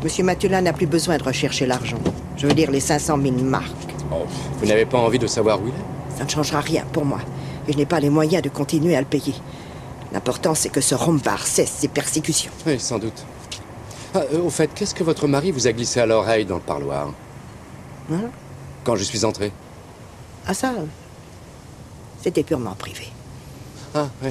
Monsieur Matula n'a plus besoin de rechercher l'argent. Je veux dire les 500 000 marques. Oh, vous n'avez pas envie de savoir où il est? Ça ne changera rien pour moi. Et je n'ai pas les moyens de continuer à le payer. L'important, c'est que ce Rombard cesse ses persécutions. Oui, sans doute. Ah, au fait, qu'est-ce que votre mari vous a glissé à l'oreille dans le parloir? Hein? Quand je suis entré? Ah ça, c'était purement privé. Ah, oui.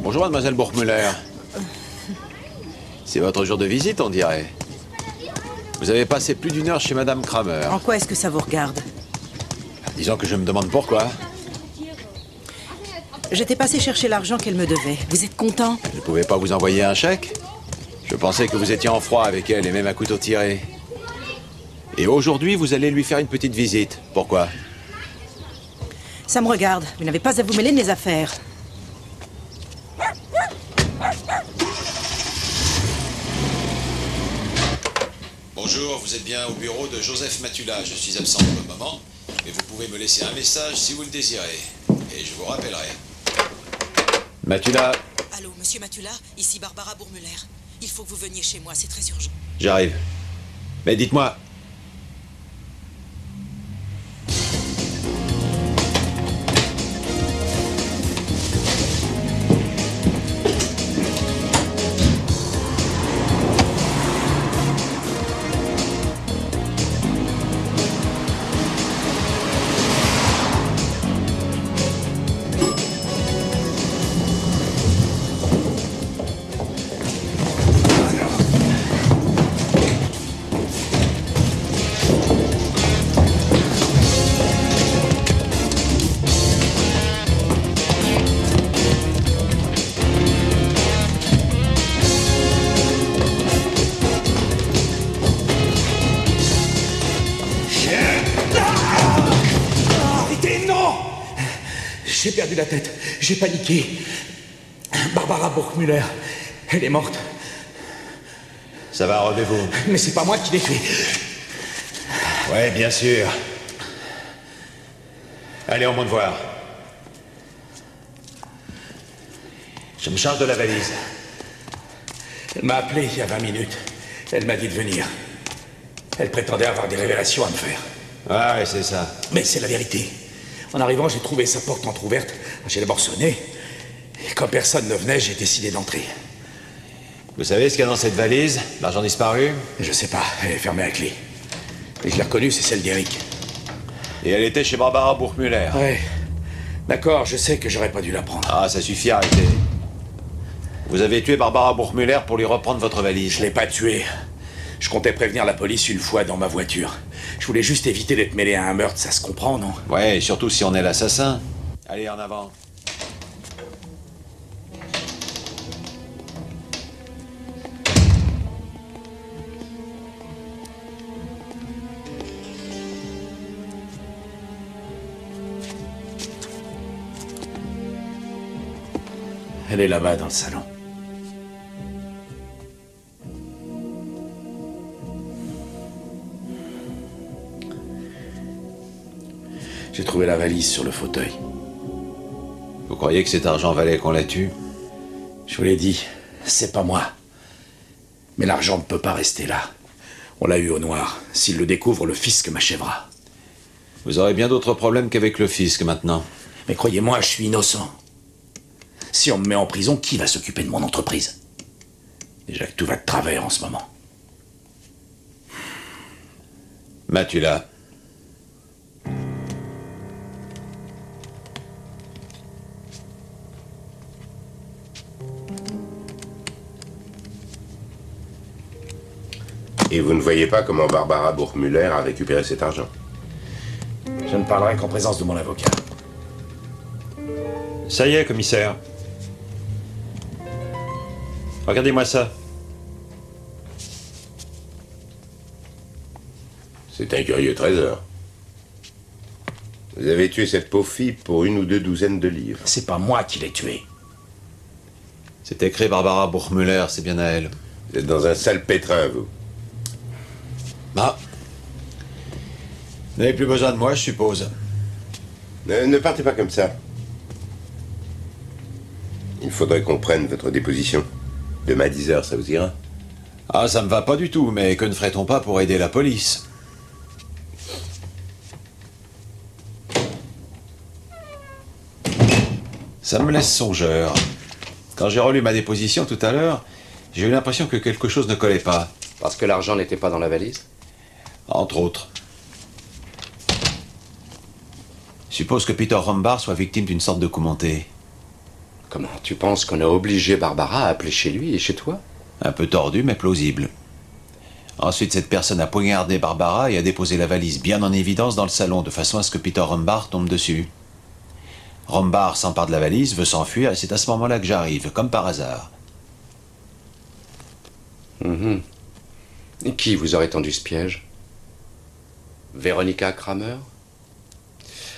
Bonjour, mademoiselle Burgmüller. C'est votre jour de visite, on dirait. Vous avez passé plus d'une heure chez madame Kramer. En quoi est-ce que ça vous regarde? Disons que je me demande pourquoi. J'étais passé chercher l'argent qu'elle me devait. Vous êtes content? Je ne pouvais pas vous envoyer un chèque? Je pensais que vous étiez en froid avec elle et même à couteau tiré. Et aujourd'hui, vous allez lui faire une petite visite. Pourquoi? Ça me regarde. Vous n'avez pas à vous mêler de mes affaires. Bonjour, vous êtes bien au bureau de Joseph Matula. Je suis absent pour le moment, mais vous pouvez me laisser un message si vous le désirez. Et je vous rappellerai. Matula. Allô, monsieur Matula, ici Barbara Burgmüller. Il faut que vous veniez chez moi, c'est très urgent. J'arrive. Mais dites-moi... J'ai perdu la tête, j'ai paniqué. Barbara Burgmüller, elle est morte. Ça va, relevez-vous. Mais c'est pas moi qui l'ai tuée. Ouais, bien sûr. Allez, on monte voir. Je me charge de la valise. Elle m'a appelé il y a 20 minutes. Elle m'a dit de venir. Elle prétendait avoir des révélations à me faire. Ah ouais, c'est ça. Mais c'est la vérité. En arrivant, j'ai trouvé sa porte entrouverte. J'ai d'abord sonné. Et quand personne ne venait, j'ai décidé d'entrer. Vous savez ce qu'il y a dans cette valise? L'argent disparu? Je sais pas, elle est fermée à clé. Et je l'ai reconnue, c'est celle d'Eric. Et elle était chez Barbara Burgmüller. Ouais. D'accord, je sais que j'aurais pas dû la prendre. Ah, ça suffit, arrêtez. Vous avez tué Barbara Burgmüller pour lui reprendre votre valise. Je l'ai pas tuée. Je comptais prévenir la police une fois dans ma voiture. Je voulais juste éviter d'être mêlé à un meurtre, ça se comprend, non? Ouais, et surtout si on est l'assassin. Allez, en avant. Elle est là-bas dans le salon. J'ai trouvé la valise sur le fauteuil. Vous croyez que cet argent valait qu'on la tue? Je vous l'ai dit, c'est pas moi. Mais l'argent ne peut pas rester là. On l'a eu au noir. S'il le découvre, le fisc m'achèvera. Vous aurez bien d'autres problèmes qu'avec le fisc maintenant. Mais croyez-moi, je suis innocent. Si on me met en prison, qui va s'occuper de mon entreprise? Déjà que tout va de travers en ce moment. Matula. Et vous ne voyez pas comment Barbara Burgmüller a récupéré cet argent? Je ne parlerai qu'en présence de mon avocat. Ça y est, commissaire. Regardez-moi ça. C'est un curieux trésor. Vous avez tué cette pauvre fille pour 1 ou 2 douzaines de livres. C'est pas moi qui l'ai tuée. C'est écrit Barbara Burgmüller, c'est bien à elle. Vous êtes dans un sale pétrin, vous. Bah. Vous n'avez plus besoin de moi, je suppose. Ne partez pas comme ça. Il faudrait qu'on prenne votre déposition. Demain à 10h, ça vous ira? Ah, ça me va pas du tout, mais que ne ferait-on pas pour aider la police? Ça me laisse songeur. Quand j'ai relu ma déposition tout à l'heure, j'ai eu l'impression que quelque chose ne collait pas. Parce que l'argent n'était pas dans la valise? Entre autres. Suppose que Peter Rombard soit victime d'une sorte de coup monté. Comment? Tu penses qu'on a obligé Barbara à appeler chez lui et chez toi? Un peu tordu, mais plausible. Ensuite, cette personne a poignardé Barbara et a déposé la valise bien en évidence dans le salon, de façon à ce que Peter Rombard tombe dessus. Rombard s'empare de la valise, veut s'enfuir, et c'est à ce moment-là que j'arrive, comme par hasard. Et qui vous aurait tendu ce piège? Véronica Kramer?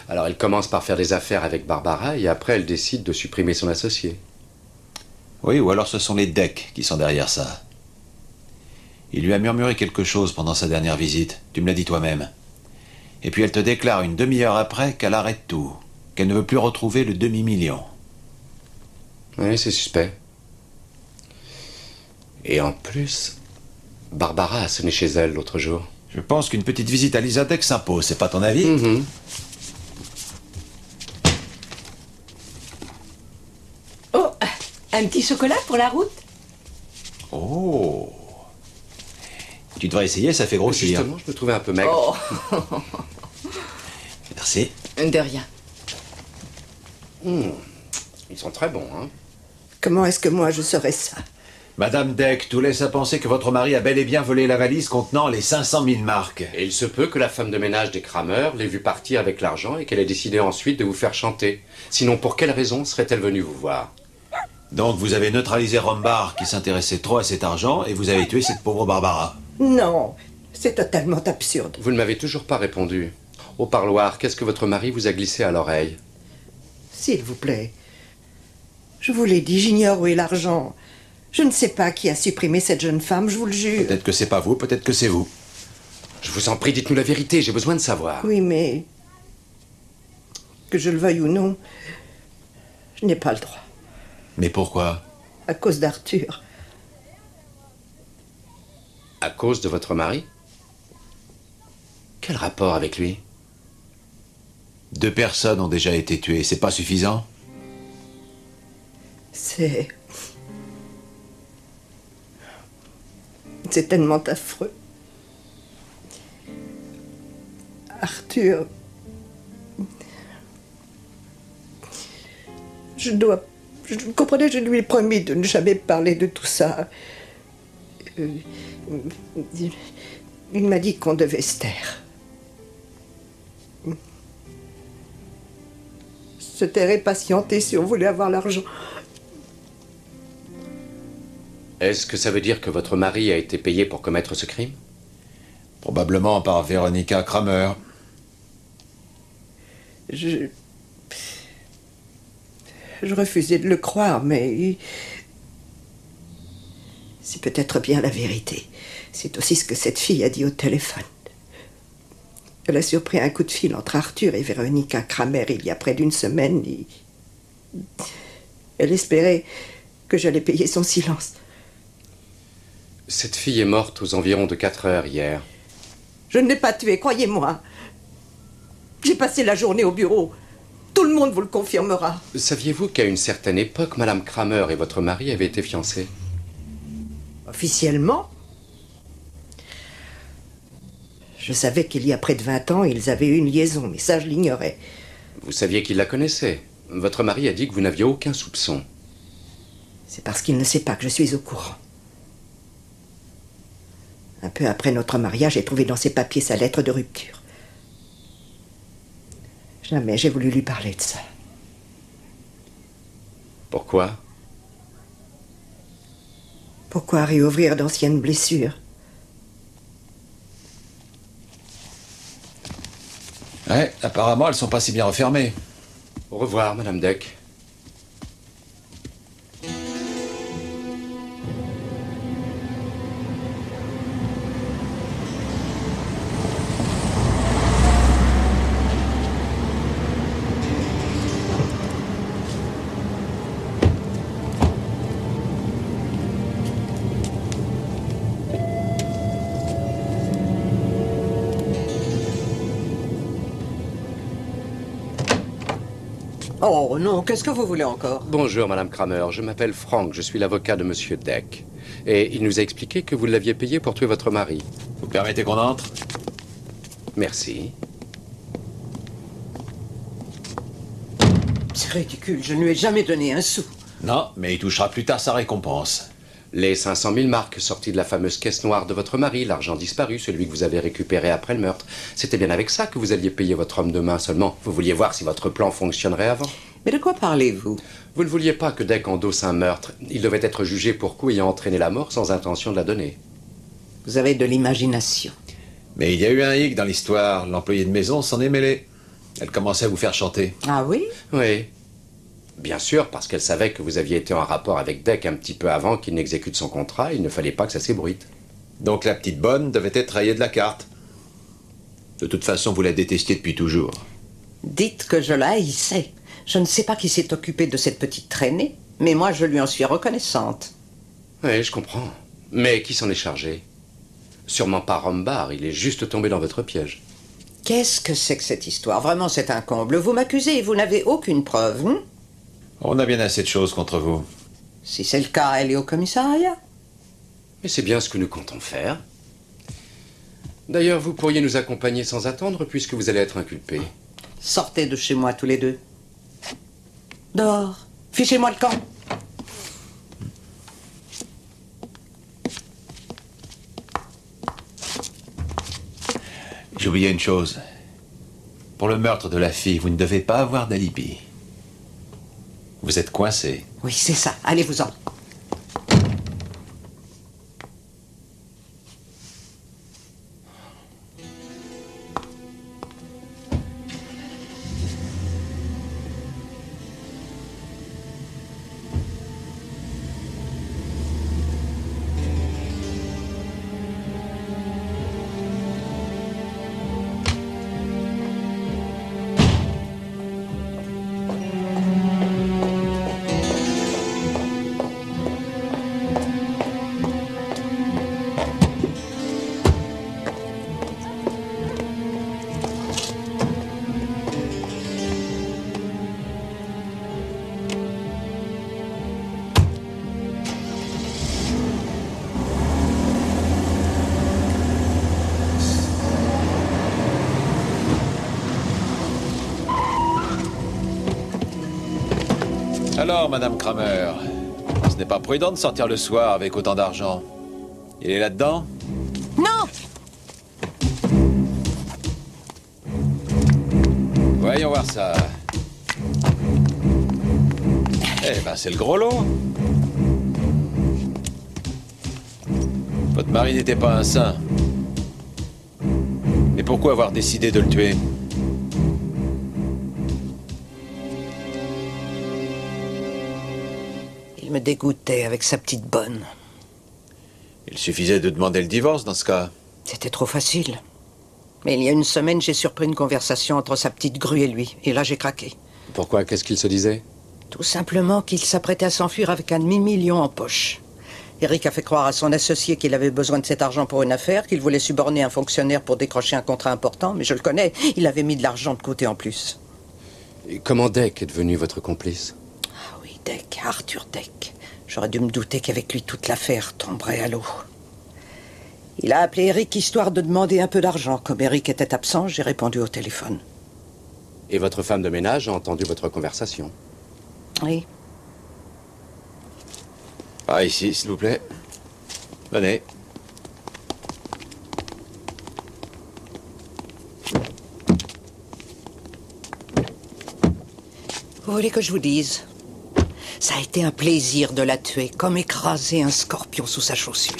Alors elle commence par faire des affaires avec Barbara et après elle décide de supprimer son associé. Oui, ou alors ce sont les Deck qui sont derrière ça. Il lui a murmuré quelque chose pendant sa dernière visite, tu me l'as dit toi-même. Et puis elle te déclare une demi-heure après qu'elle arrête tout, qu'elle ne veut plus retrouver le demi-million. Oui, c'est suspect. Et en plus, Barbara a sonné chez elle l'autre jour. Je pense qu'une petite visite à Lisa Deck s'impose, c'est pas ton avis? Oh, un petit chocolat pour la route? Oh. Tu devrais essayer, ça fait grossir. Justement, je me trouvais un peu maigre. Oh. Merci. De rien. Ils sont très bons, hein? Comment est-ce que moi je saurais ça? Madame Deck, tout laisse à penser que votre mari a bel et bien volé la valise contenant les 500 000 marques. Et il se peut que la femme de ménage des Kramer l'ait vu partir avec l'argent et qu'elle ait décidé ensuite de vous faire chanter. Sinon, pour quelle raison serait-elle venue vous voir? Donc vous avez neutralisé Rombard qui s'intéressait trop à cet argent et vous avez tué cette pauvre Barbara. Non, c'est totalement absurde. Vous ne m'avez toujours pas répondu. Au parloir, qu'est-ce que votre mari vous a glissé à l'oreille? S'il vous plaît. Je vous l'ai dit, j'ignore où est l'argent. Je ne sais pas qui a supprimé cette jeune femme, je vous le jure. Peut-être que c'est pas vous, peut-être que c'est vous. Je vous en prie, dites-nous la vérité, j'ai besoin de savoir. Oui, mais... que je le veuille ou non, je n'ai pas le droit. Mais pourquoi? À cause d'Arthur. À cause de votre mari? Quel rapport avec lui? 2 personnes ont déjà été tuées, c'est pas suffisant? C'est tellement affreux. Arthur... Vous comprenez, je lui ai promis de ne jamais parler de tout ça. Il m'a dit qu'on devait se taire. Se taire et patienter si on voulait avoir l'argent. Est-ce que ça veut dire que votre mari a été payé pour commettre ce crime? Probablement par Véronica Kramer. Je refusais de le croire, mais... c'est peut-être bien la vérité. C'est aussi ce que cette fille a dit au téléphone. Elle a surpris un coup de fil entre Arthur et Véronica Kramer il y a près d'une semaine. Elle espérait que j'allais payer son silence. Cette fille est morte aux environs de 4 heures hier. Je ne l'ai pas tuée, croyez-moi. J'ai passé la journée au bureau. Tout le monde vous le confirmera. Saviez-vous qu'à une certaine époque, Madame Kramer et votre mari avaient été fiancés? Officiellement? Je savais qu'il y a près de 20 ans, ils avaient eu une liaison, mais ça, je l'ignorais. Vous saviez qu'il la connaissait. Votre mari a dit que vous n'aviez aucun soupçon. C'est parce qu'il ne sait pas que je suis au courant. Un peu après notre mariage, j'ai trouvé dans ses papiers sa lettre de rupture. Jamais j'ai voulu lui parler de ça. Pourquoi? Pourquoi réouvrir d'anciennes blessures? Ouais, apparemment, elles sont pas si bien refermées. Au revoir, Madame Deck. Oh non, qu'est-ce que vous voulez encore? Bonjour, Madame Kramer. Je m'appelle Frank. Je suis l'avocat de Monsieur Deck. Et il nous a expliqué que vous l'aviez payé pour tuer votre mari. Vous permettez qu'on entre? Merci. C'est ridicule, je ne lui ai jamais donné un sou. Non, mais il touchera plus tard sa récompense. Les 500 000 marques sorties de la fameuse caisse noire de votre mari, l'argent disparu, celui que vous avez récupéré après le meurtre. C'était bien avec ça que vous alliez payer votre homme de main seulement. Vous vouliez voir si votre plan fonctionnerait avant. Mais de quoi parlez-vous? Vous ne vouliez pas que Deck endosse un meurtre. Il devait être jugé pour coup ayant entraîné la mort sans intention de la donner. Vous avez de l'imagination. Mais il y a eu un hic dans l'histoire. L'employé de maison s'en est mêlé. Elle commençait à vous faire chanter. Ah oui? Oui. Bien sûr, parce qu'elle savait que vous aviez été en rapport avec Deck un petit peu avant qu'il n'exécute son contrat. Il ne fallait pas que ça s'ébruite. Donc la petite bonne devait être rayée de la carte. De toute façon, vous la détestiez depuis toujours. Dites que je la haïssais. Je ne sais pas qui s'est occupé de cette petite traînée, mais moi je lui en suis reconnaissante. Oui, je comprends. Mais qui s'en est chargé? Sûrement pas Rombar, il est juste tombé dans votre piège. Qu'est-ce que c'est que cette histoire? Vraiment, c'est un comble. Vous m'accusez et vous n'avez aucune preuve, hein? On a bien assez de choses contre vous. Si c'est le cas, elle est au commissariat. Mais c'est bien ce que nous comptons faire. D'ailleurs, vous pourriez nous accompagner sans attendre puisque vous allez être inculpé. Sortez de chez moi tous les deux. Dehors. Fichez-moi le camp. J'ai oublié une chose. Pour le meurtre de la fille, vous ne devez pas avoir d'alibi. Vous êtes coincé. Oui, c'est ça. Allez-vous-en. Alors, Madame Kramer, ce n'est pas prudent de sortir le soir avec autant d'argent. Il est là-dedans? Non! Voyons voir ça. Eh ben, c'est le gros lot. Votre mari n'était pas un saint. Mais pourquoi avoir décidé de le tuer? Il me dégoûtait avec sa petite bonne. Il suffisait de demander le divorce dans ce cas. C'était trop facile. Mais il y a une semaine, j'ai surpris une conversation entre sa petite grue et lui. Et là, j'ai craqué. Pourquoi? Qu'est-ce qu'il se disait? Tout simplement qu'il s'apprêtait à s'enfuir avec un demi-million en poche. Eric a fait croire à son associé qu'il avait besoin de cet argent pour une affaire, qu'il voulait suborner un fonctionnaire pour décrocher un contrat important, mais je le connais, il avait mis de l'argent de côté en plus. Et comment Deck est devenu votre complice? Ah oui, Deck, Arthur Deck. J'aurais dû me douter qu'avec lui, toute l'affaire tomberait à l'eau. Il a appelé Eric histoire de demander un peu d'argent. Comme Eric était absent, j'ai répondu au téléphone. Et votre femme de ménage a entendu votre conversation? Oui. Par ici, s'il vous plaît. Venez. Vous voulez que je vous dise? Ça a été un plaisir de la tuer, comme écraser un scorpion sous sa chaussure.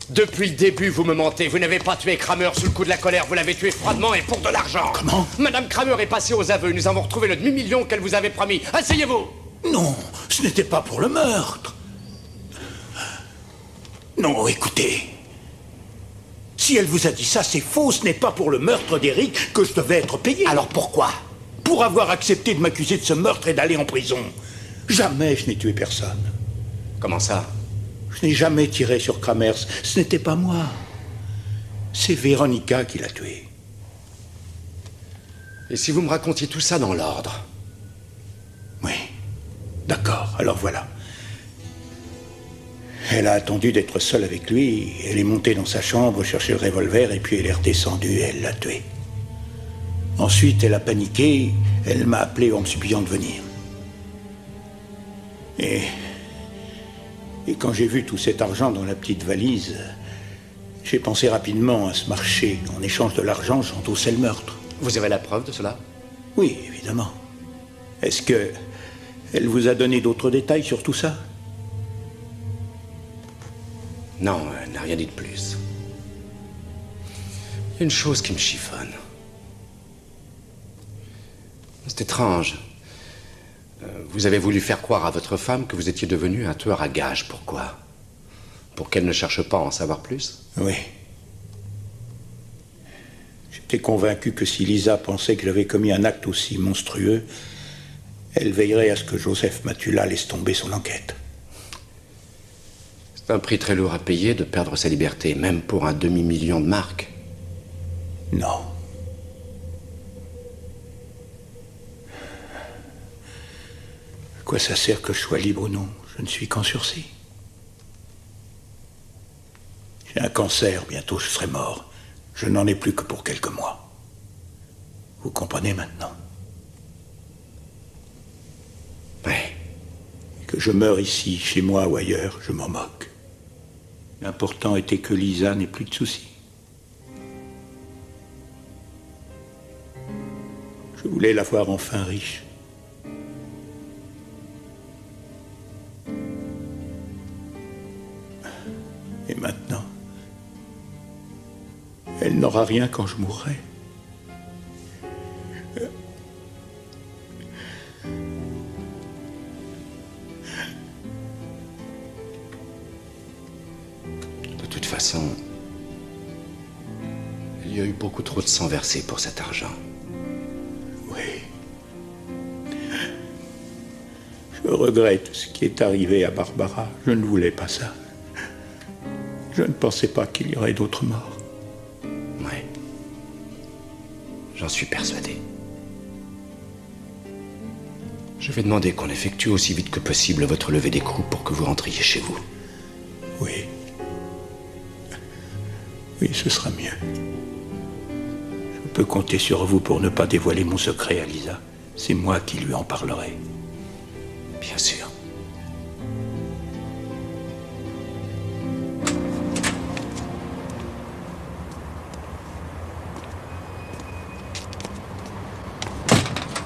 Depuis le début, vous me mentez. Vous n'avez pas tué Kramer sous le coup de la colère. Vous l'avez tué froidement et pour de l'argent. Comment? Madame Kramer est passée aux aveux. Nous avons retrouvé le demi-million qu'elle vous avait promis. Asseyez-vous. Non, ce n'était pas pour le meurtre. Non, écoutez. Si elle vous a dit ça, c'est faux. Ce n'est pas pour le meurtre d'Eric que je devais être payé. Alors pourquoi? Pour avoir accepté de m'accuser de ce meurtre et d'aller en prison. Jamais je n'ai tué personne. Comment ça? Je n'ai jamais tiré sur Kramers. Ce n'était pas moi. C'est Véronica qui l'a tué. Et si vous me racontiez tout ça dans l'ordre? Oui. D'accord, alors voilà. Elle a attendu d'être seule avec lui. Elle est montée dans sa chambre, chercher le revolver, et puis elle est redescendue et elle l'a tué. Ensuite, elle a paniqué. Elle m'a appelé en me suppliant de venir. Et quand j'ai vu tout cet argent dans la petite valise, j'ai pensé rapidement à ce marché. En échange de l'argent, j'endossais le meurtre. Vous avez la preuve de cela? Oui, évidemment. Est-ce que elle vous a donné d'autres détails sur tout ça? Non, elle n'a rien dit de plus. Il y a une chose qui me chiffonne. C'est étrange. Vous avez voulu faire croire à votre femme que vous étiez devenu un tueur à gages. Pourquoi? Pour qu'elle ne cherche pas à en savoir plus? Oui. J'étais convaincu que si Lisa pensait que j'avais commis un acte aussi monstrueux, elle veillerait à ce que Joseph Matula laisse tomber son enquête. C'est un prix très lourd à payer de perdre sa liberté, même pour un demi-million de marks. Non. À quoi ça sert que je sois libre ou non? Je ne suis qu'en sursis. J'ai un cancer, bientôt je serai mort. Je n'en ai plus que pour quelques mois. Vous comprenez maintenant? Oui. Que je meure ici, chez moi ou ailleurs, je m'en moque. L'important était que Lisa n'ait plus de soucis. Je voulais la voir enfin riche. Et maintenant, elle n'aura rien quand je mourrai. De toute façon, il y a eu beaucoup trop de sang versé pour cet argent. Oui. Je regrette ce qui est arrivé à Barbara. Je ne voulais pas ça. Je ne pensais pas qu'il y aurait d'autres morts. Oui. J'en suis persuadé. Je vais demander qu'on effectue aussi vite que possible votre levée d'écrou pour que vous rentriez chez vous. Oui. Oui, ce sera mieux. Je peux compter sur vous pour ne pas dévoiler mon secret à Lisa. C'est moi qui lui en parlerai. Bien sûr.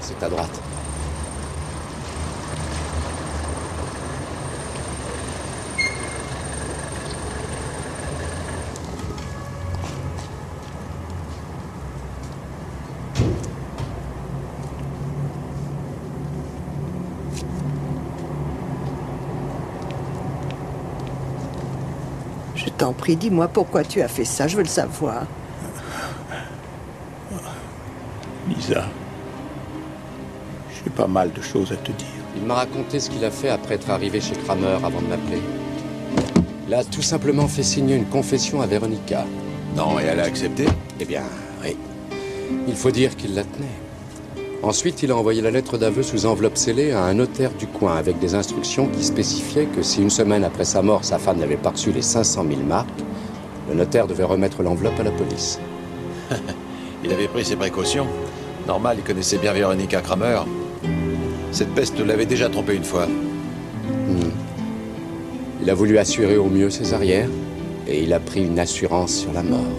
C'est à droite. Je t'en prie, dis-moi pourquoi tu as fait ça, je veux le savoir. Lisa, j'ai pas mal de choses à te dire. Il m'a raconté ce qu'il a fait après être arrivé chez Kramer avant de m'appeler. Il a tout simplement fait signer une confession à Véronica. Non, et elle a accepté? Eh bien, oui. Il faut dire qu'il la tenait. Ensuite, il a envoyé la lettre d'aveu sous enveloppe scellée à un notaire du coin avec des instructions qui spécifiaient que si une semaine après sa mort, sa femme n'avait pas reçu les 500 000 marks, le notaire devait remettre l'enveloppe à la police. Il avait pris ses précautions. Normal, il connaissait bien Véronica Kramer. Cette peste l'avait déjà trompé une fois. Il a voulu assurer au mieux ses arrières, et il a pris une assurance sur la mort.